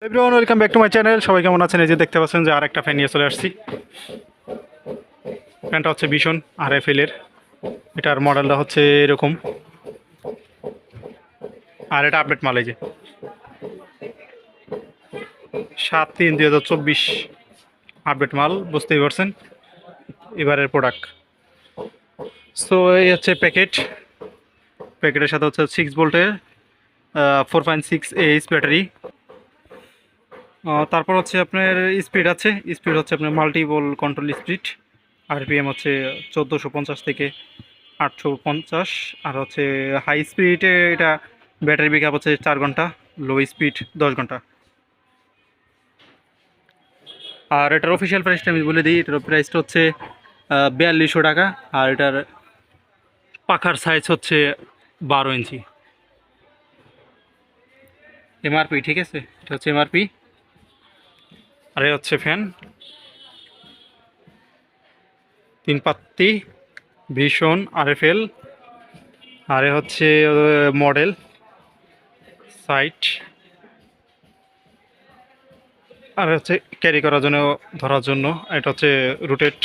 Everyone, welcome back to my channel. সবাই কেমন আছেন? এই যে দেখতে পাচ্ছেন যে আরেকটা ফ্যান নিয়ে চলে আসছি। ফ্যানটা হচ্ছে ভীষণ RFL এর। এটার মডেলটা হচ্ছে এরকম, আর এটা আপডেট মাল। এই যে 7/3/2024 আপডেট মাল, বুঝতেই পারছেন এবারের প্রোডাক্ট। সো এই হচ্ছে প্যাকেটের সাথে হচ্ছে 6 ভোল্টের 4.6 Ah ব্যাটারি। তারপর হচ্ছে আপনার স্পিড হচ্ছে আপনার মাল্টিপল কন্ট্রোল স্পিড। RPM হচ্ছে 1450 থেকে 850। আর হচ্ছে হাই স্পিডে এটা ব্যাটারি ব্যাকআপ হচ্ছে 4 ঘন্টা, লো স্পিড 10 ঘন্টা। আর এটার অফিসিয়াল প্রাইসটা আমি বলে দিই। এটার প্রাইসটা হচ্ছে 4200 টাকা। আর এটার পাখার সাইজ হচ্ছে 12 ইঞ্চি MRP, ঠিক আছে? এটা হচ্ছে MRP। আর এ হচ্ছে ফ্যান 3 পাত্তি ভীষণ RFL। আর এ হচ্ছে মডেল সাইট। আর হচ্ছে ক্যারি করার জন্য, ধরার জন্য। এটা হচ্ছে রুটেট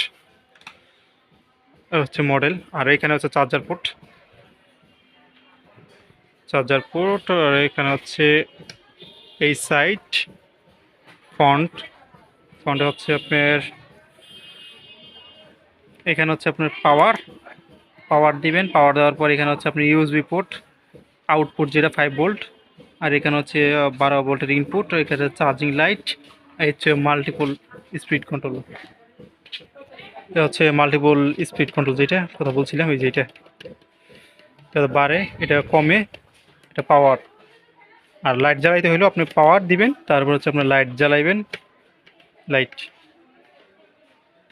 হচ্ছে মডেল। আর এখানে হচ্ছে চার্জার পোর্ট। আর এখানে হচ্ছে এই সাইট ফন্টে হচ্ছে আপনার, এখানে হচ্ছে আপনার পাওয়ার দিবেন। পাওয়ার দেওয়ার পর এখানে হচ্ছে আপনি USB পোর্ট, আউটপুট যেটা 5 ভোল্ট। আর এখানে হচ্ছে 12 ভোল্টের ইনপুট। এখানে চার্জিং লাইট। এই হচ্ছে মাল্টিপল স্পিড কন্ট্রোল। এটা হচ্ছে মাল্টিপল স্পিড কন্ট্রোল, যেটা কথা বলছিলাম। এই যে এটা বাড়ে, এটা কমে, এটা পাওয়ার। আর লাইট জ্বালাইতে হলেও আপনি পাওয়ার দিবেন, তারপর হচ্ছে আপনার লাইট জ্বালাইবেন।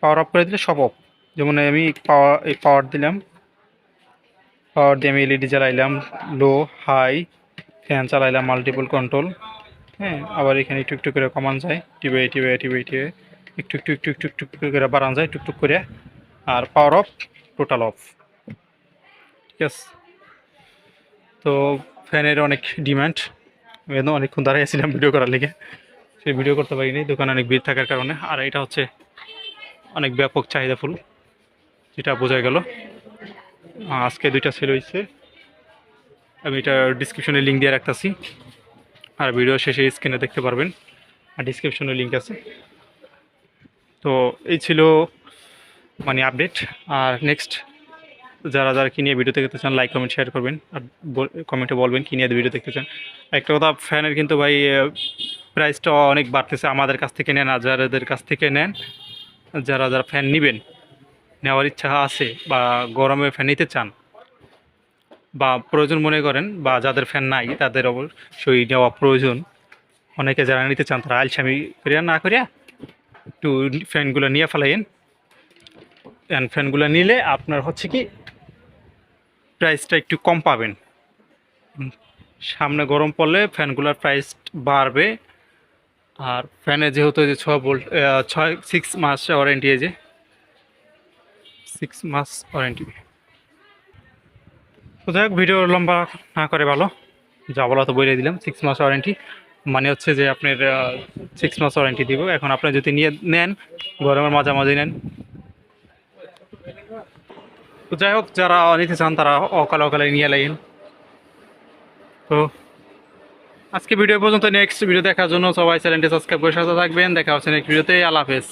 পাওয়ার অফ করে দিলে সব অফ। যেমন আমি পাওয়ার দিলাম, পাওয়ার দিয়ে আমি LED জ্বালাইলাম, লো হাই ফ্যান চালাইলাম, মাল্টিপল কন্ট্রোল। হ্যাঁ, আবার এখানে একটু একটু করে কমান যায়, টিপে একটু একটু একটু একটু একটু করে বাড়ানো যায়, টুকটুক করে। আর পাওয়ার অফ, টোটাল অফ। ঠিক আছে? তো ফ্যানের অনেক ডিমান্ড। আমি অনেকক্ষণ দাঁড়িয়েছিলাম ভিডিও করার লেগে, সেই ভিডিও করতে পারিনি, দোকানে অনেক ভিড় থাকার কারণে। আর এটা হচ্ছে অনেক ব্যাপক চাহিদাফুল, যেটা বোঝা গেল। আজকে 2টা সেল হয়েছে। আমি এটা ডিসক্রিপশনে লিঙ্ক দিয়ে রাখতেছি, আর ভিডিও শেষে স্ক্রিনে দেখতে পারবেন, আর ডিসক্রিপশনে লিঙ্ক আছে। তো এই ছিল মানে আপডেট। আর নেক্সট যারা যারা কিনে ভিডিও দেখতে চান, লাইক কমেন্ট শেয়ার করবেন, আর কমেন্টে বলবেন কিনে ভিডিও দেখতে চান। একটা কথা, ফ্যানের কিন্তু ভাই প্রাইসটা অনেক বাড়তেছে। আমাদের কাছ থেকে নেন, আর যাদের কাছ থেকে নেন, যারা যারা ফ্যান নেবেন, নেওয়ার ইচ্ছা আছে, বা গরমে ফ্যান নিতে চান, বা প্রয়োজন মনে করেন, বা যাদের ফ্যান নাই তাদের অবশ্যই নেওয়া প্রয়োজন। অনেকে যারা নিতে চান তারা আলসামি করিয়া না করিয়া একটু ফ্যানগুলো নিয়ে ফেলাইন। ফ্যানগুলো নিলে আপনার হচ্ছে কি প্রাইসটা একটু কম পাবেন। সামনে গরম পড়লে ফ্যানগুলোর প্রাইস বাড়বে। আর ফ্যানে যেহেতু যে 6 ভোল্ট 6 মাস ওয়ারেন্টি, এই যে 6 মাস ওয়ারেন্টি। তো যাই হোক, ভিডিও লম্বা না করে ভালো, যা বলা তো বলে দিলাম। 6 মাস ওয়ারেন্টি মানে হচ্ছে যে আপনার 6 মাস ওয়ারেন্টি দিব। এখন আপনি যদি নিয়ে নেন, গরমের মাঝামাঝি নেন। তো যাই হোক, যারা নিতে চান তারা অকালে নিয়ে লাগেন। তো আজকে ভিডিও পর্যন্ত। নেক্সট ভিডিও দেখার জন্য সবাই চ্যানেলটি সাবস্ক্রাইব করে সাথে থাকবেন। দেখা হচ্ছে নেক্সট ভিডিওতে। আল্লাহ হাফেজ।